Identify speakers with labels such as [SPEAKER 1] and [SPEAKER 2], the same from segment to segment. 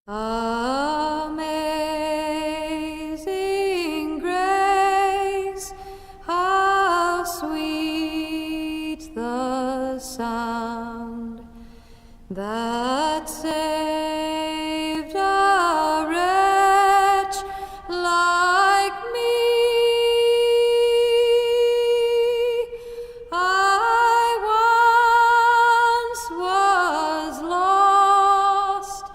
[SPEAKER 1] Amazing grace, how sweet the sound that saved a wretch like me. I once was lost,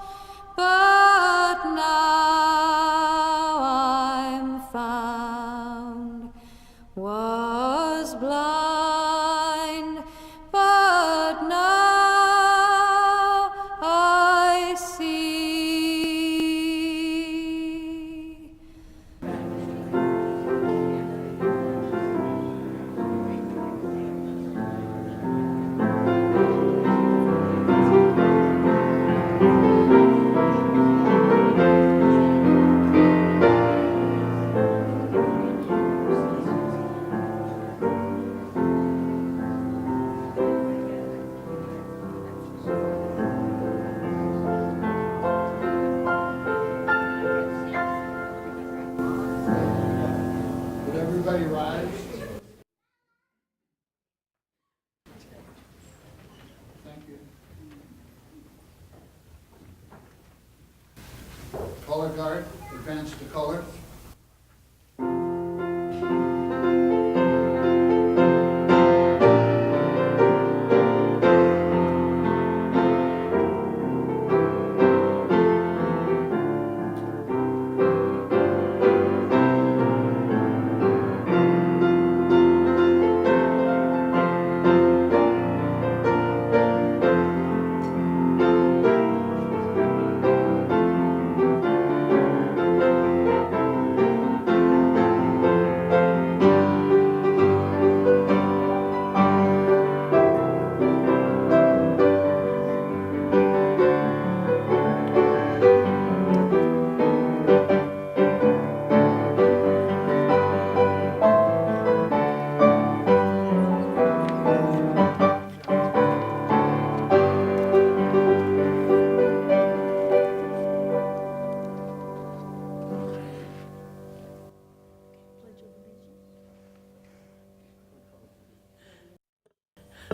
[SPEAKER 1] but now I'm found. Was blind, but now I see.
[SPEAKER 2] Would everybody rise? Thank you. Color guard, advance to color.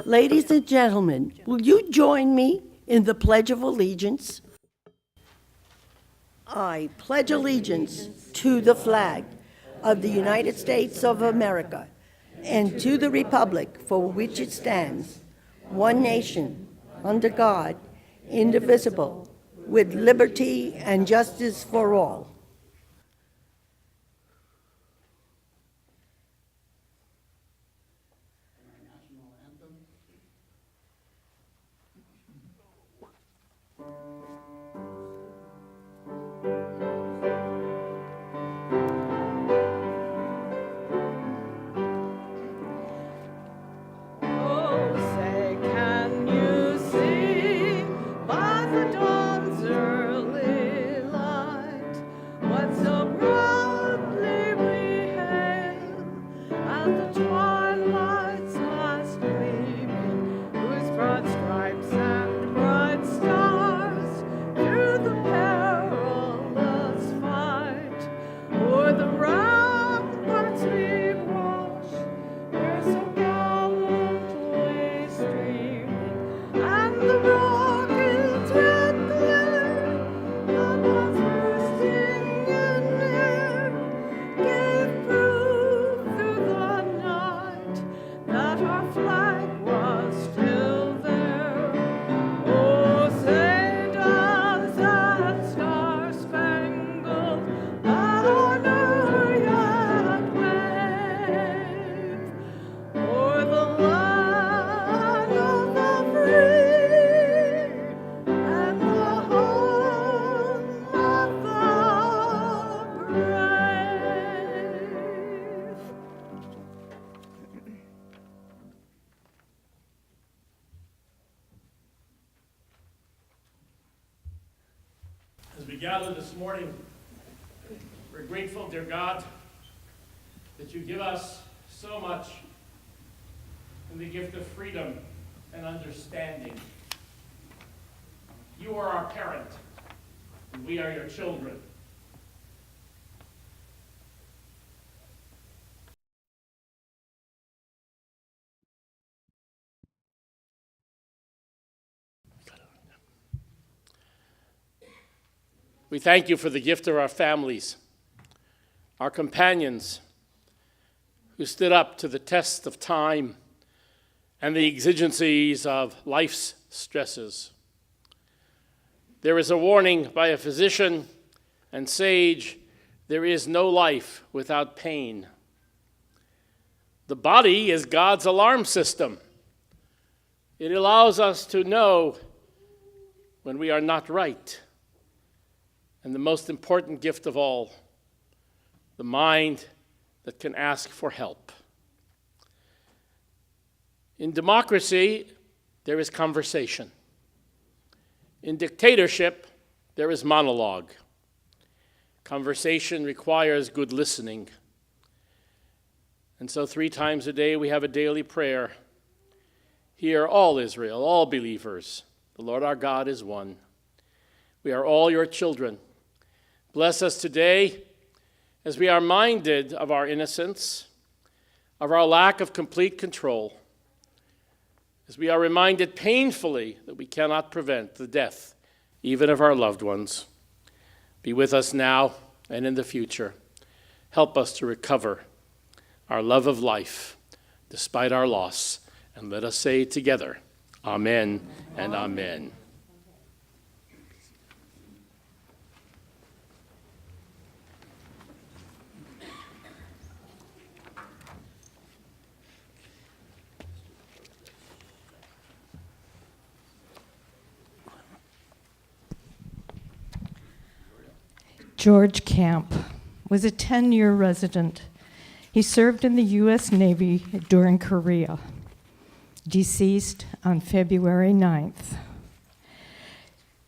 [SPEAKER 3] Ladies and gentlemen, will you join me in the Pledge of Allegiance? I pledge allegiance to the flag of the United States of America and to the republic for which it stands, one nation, under God, indivisible, with liberty and justice for all.
[SPEAKER 2] National anthem.
[SPEAKER 4] Oh, say, can you see by the dawn's early light what so proudly we hail at the twilight's last gleaming, whose broad stripes and bright stars through the perilous fight o'er the ramparts we watch, where so gallantly streaming, and the rockets red glare that was bursting in air gave proof through the night that our flag was still there. Oh, say does that star-spangled banner yet wave o'er the land of the free and the home of the brave?
[SPEAKER 5] As we gather this morning, we're grateful, dear God, that you give us so much in the gift of freedom and understanding. You are our parent, and we are your children. We thank you for the gift of our families, our companions who stood up to the test of time and the exigencies of life's stresses. There is a warning by a physician and sage, there is no life without pain. The body is God's alarm system. It allows us to know when we are not right. And the most important gift of all, the mind that can ask for help. In democracy, there is conversation. In dictatorship, there is monologue. Conversation requires good listening. And so 3 times a day we have a daily prayer. Hear all Israel, all believers. The Lord our God is one. We are all your children. Bless us today as we are minded of our innocence, of our lack of complete control, as we are reminded painfully that we cannot prevent the death even of our loved ones. Be with us now and in the future. Help us to recover our love of life despite our loss. And let us say together, Amen and Amen.
[SPEAKER 6] George Camp was a 10-year resident. He served in the U.S. Navy during Korea. Deceased on February 9th.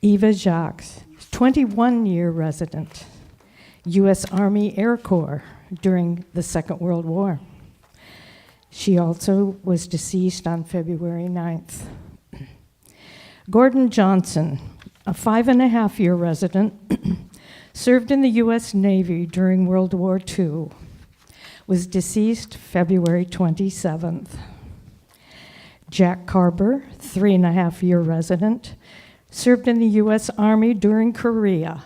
[SPEAKER 6] Eva Jacques, 21-year resident, U.S. Army Air Corps during the Second World War. She also was deceased on February 9th. Gordon Johnson, a 5.5-year resident, served in the U.S. Navy during World War II, was deceased February 27th. Jack Carber, 3.5-year resident, served in the U.S. Army during Korea,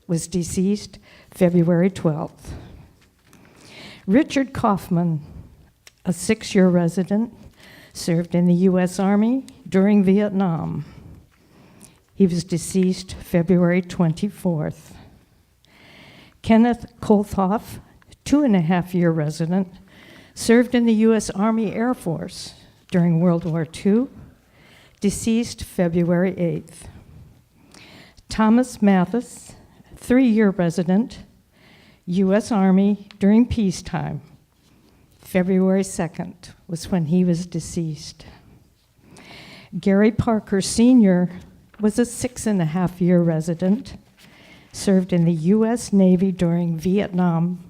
[SPEAKER 6] was deceased February 12th. Richard Kaufman, a 6-year resident, served in the U.S. Army during Vietnam. He was deceased February 24th. Kenneth Kolthoff, 2.5-year resident, served in the U.S. Army Air Force during World War II, deceased February 8th. Thomas Mathis, 3-year resident, U.S. Army during peacetime. February 2nd was when he was deceased. Gary Parker Sr. was a 6.5-year resident, served in the U.S. Navy during Vietnam,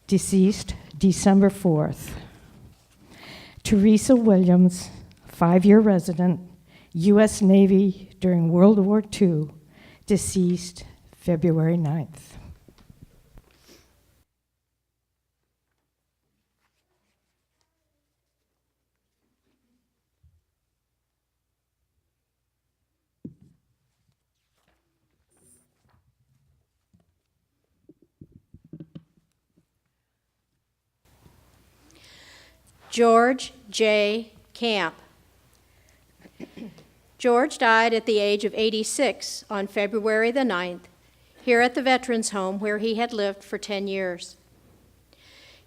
[SPEAKER 6] deceased December 4th. Theresa Williams, 5-year resident, U.S. Navy during World War II, deceased February 9th.
[SPEAKER 7] George J. Camp. George died at the age of 86 on February the 9th, here at the Veterans Home where he had lived for 10 years.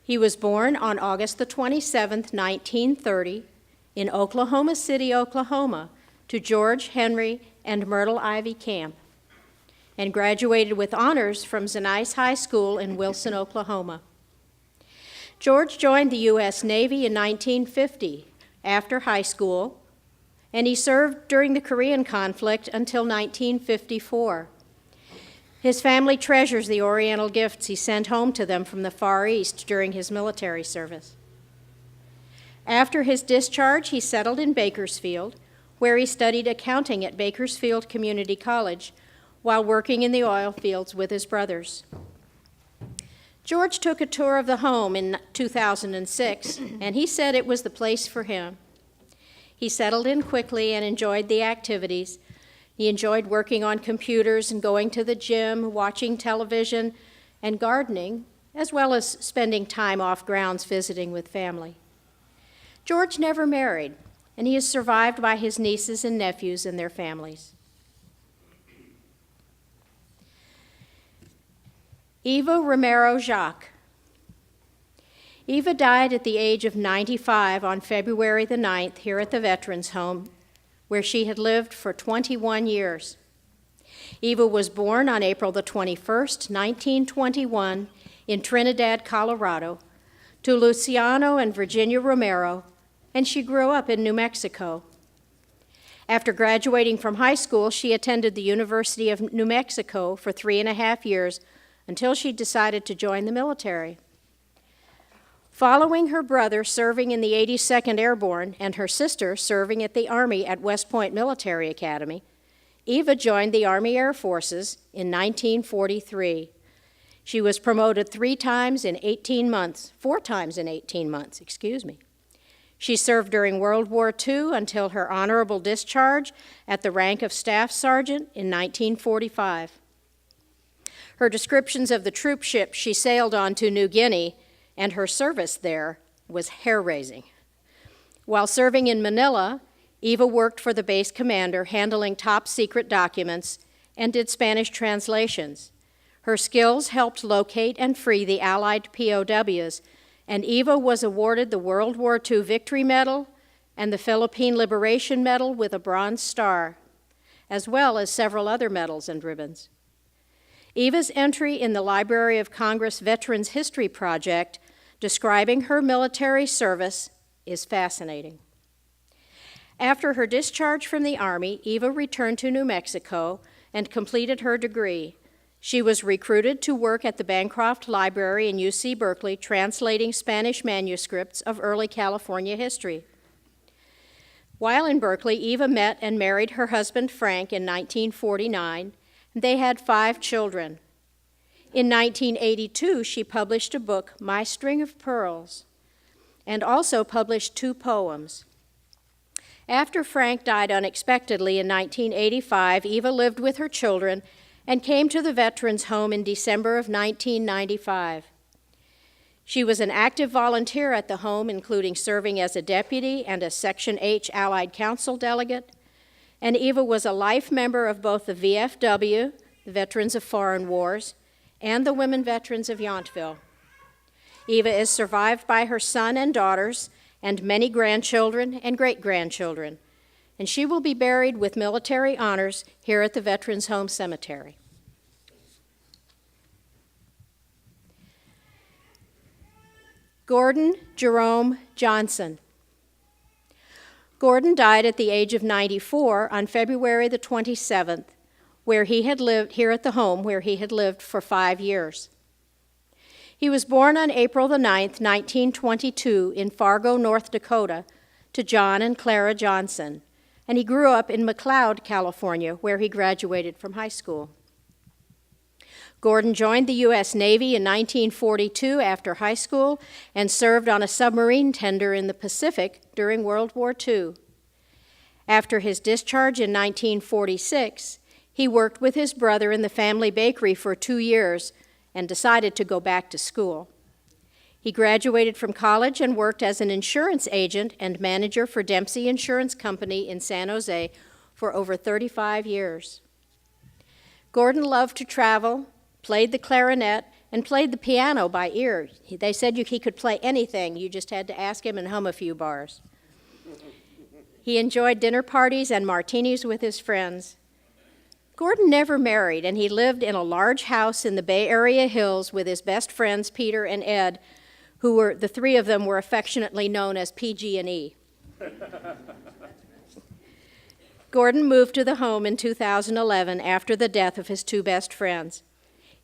[SPEAKER 7] He was born on August the 27th, 1930, in Oklahoma City, Oklahoma, to George Henry and Myrtle Ivy Camp, and graduated with honors from Zenice High School in Wilson, Oklahoma. George joined the U.S. Navy in 1950 after high school, and he served during the Korean conflict until 1954. His family treasures the Oriental gifts he sent home to them from the Far East during his military service. After his discharge, he settled in Bakersfield, where he studied accounting at Bakersfield Community College, while working in the oil fields with his brothers. George took a tour of the home in 2006, and he said it was the place for him. He settled in quickly and enjoyed the activities. He enjoyed working on computers and going to the gym, watching television, and gardening, as well as spending time off grounds visiting with family. George never married, and he is survived by his nieces and nephews and their families. Eva Romero Jacques. Eva died at the age of 95 on February the 9th here at the Veterans Home, where she had lived for 21 years. Eva was born on April the 21st, 1921, in Trinidad, Colorado, to Luciano and Virginia Romero, and she grew up in New Mexico. After graduating from high school, she attended the University of New Mexico for 3.5 years until she decided to join the military. Following her brother serving in the 82nd Airborne and her sister serving at the Army at West Point Military Academy, Eva joined the Army Air Forces in 1943. She was promoted 4 times in 18 months. She served during World War II until her honorable discharge at the rank of Staff Sergeant in 1945. Her descriptions of the troop ship she sailed on to New Guinea and her service there was hair-raising. While serving in Manila, Eva worked for the base commander, handling top-secret documents, and did Spanish translations. Her skills helped locate and free the Allied POWs, and Eva was awarded the World War II Victory Medal and the Philippine Liberation Medal with a Bronze Star, as well as several other medals and ribbons. Eva's entry in the Library of Congress Veterans History Project describing her military service is fascinating. After her discharge from the Army, Eva returned to New Mexico and completed her degree. She was recruited to work at the Bancroft Library in UC Berkeley, translating Spanish manuscripts of early California history. While in Berkeley, Eva met and married her husband Frank in 1949. They had 5 children. In 1982, she published a book, My String of Pearls, and also published 2 poems. After Frank died unexpectedly in 1985, Eva lived with her children and came to the Veterans Home in December of 1995. She was an active volunteer at the home, including serving as a deputy and a Section H Allied Council delegate. And Eva was a life member of both the VFW, the Veterans of Foreign Wars, and the Women Veterans of Yountville. Eva is survived by her son and daughters and many grandchildren and great-grandchildren, and she will be buried with military honors here at the Veterans Home Cemetery. Gordon Jerome Johnson. Gordon died at the age of 94 on February the 27th, where he had lived here at the home where he had lived for 5 years. He was born on April the 9th, 1922 in Fargo, North Dakota, to John and Clara Johnson, and he grew up in McLeod, California, where he graduated from high school. Gordon joined the U.S. Navy in 1942 after high school and served on a submarine tender in the Pacific during World War II. After his discharge in 1946, he worked with his brother in the family bakery for 2 years and decided to go back to school. He graduated from college and worked as an insurance agent and manager for Dempsey Insurance Company in San Jose for over 35 years. Gordon loved to travel, played the clarinet, and played the piano by ear. They said he could play anything, you just had to ask him and hum a few bars. He enjoyed dinner parties and martinis with his friends. Gordon never married, and he lived in a large house in the Bay Area hills with his best friends, Peter and Ed, the 3 of them were affectionately known as PG&E. Gordon moved to the home in 2011 after the death of his 2 best friends.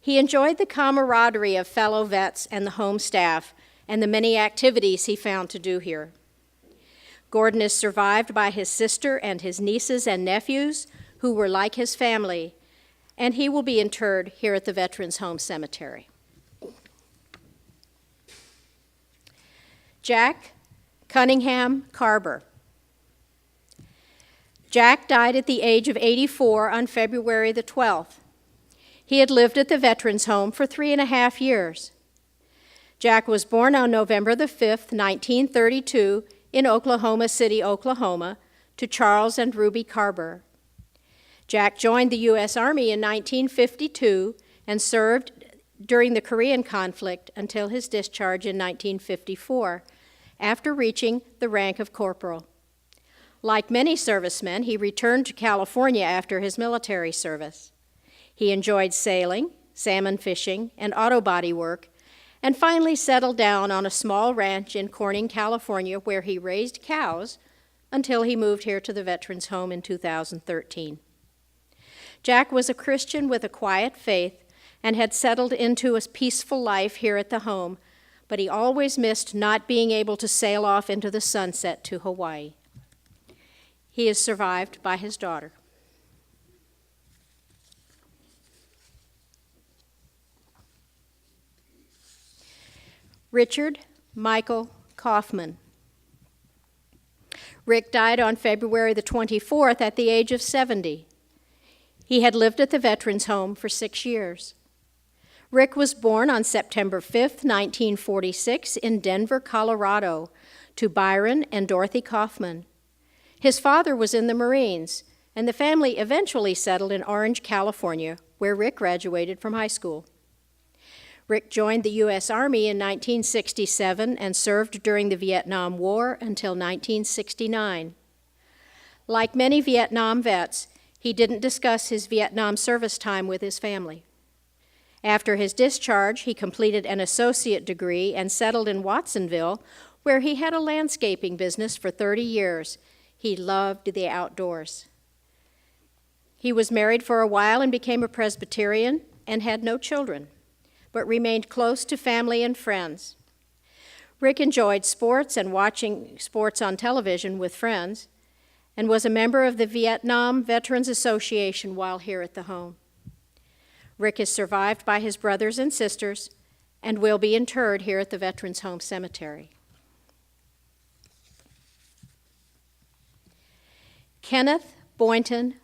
[SPEAKER 7] He enjoyed the camaraderie of fellow vets and the home staff and the many activities he found to do here. Gordon is survived by his sister and his nieces and nephews, who were like his family, and he will be interred here at the Veterans Home Cemetery. Jack Cunningham Carber. Jack died at the age of 84 on February the 12th. He had lived at the Veterans Home for 3.5 years. Jack was born on November the 5th, 1932, in Oklahoma City, Oklahoma, to Charles and Ruby Carber. Jack joined the U.S. Army in 1952 and served during the Korean conflict until his discharge in 1954, after reaching the rank of corporal. Like many servicemen, he returned to California after his military service. He enjoyed sailing, salmon fishing, and auto body work, and finally settled down on a small ranch in Corning, California, where he raised cows until he moved here to the Veterans Home in 2013. Jack was a Christian with a quiet faith and had settled into a peaceful life here at the home, but he always missed not being able to sail off into the sunset to Hawaii. He is survived by his daughter. Richard Michael Kaufman. Rick died on February the 24th at the age of 70. He had lived at the Veterans Home for 6 years. Rick was born on September 5th, 1946, in Denver, Colorado, to Byron and Dorothy Kaufman. His father was in the Marines, and the family eventually settled in Orange, California, where Rick graduated from high school. Rick joined the U.S. Army in 1967 and served during the Vietnam War until 1969. Like many Vietnam vets, he didn't discuss his Vietnam service time with his family. After his discharge, he completed an associate degree and settled in Watsonville, where he had a landscaping business for 30 years. He loved the outdoors. He was married for a while and became a Presbyterian and had no children, but remained close to family and friends. Rick enjoyed sports and watching sports on television with friends, and was a member of the Vietnam Veterans Association while here at the home. Rick is survived by his brothers and sisters and will be interred here at the Veterans Home Cemetery. Kenneth Boynton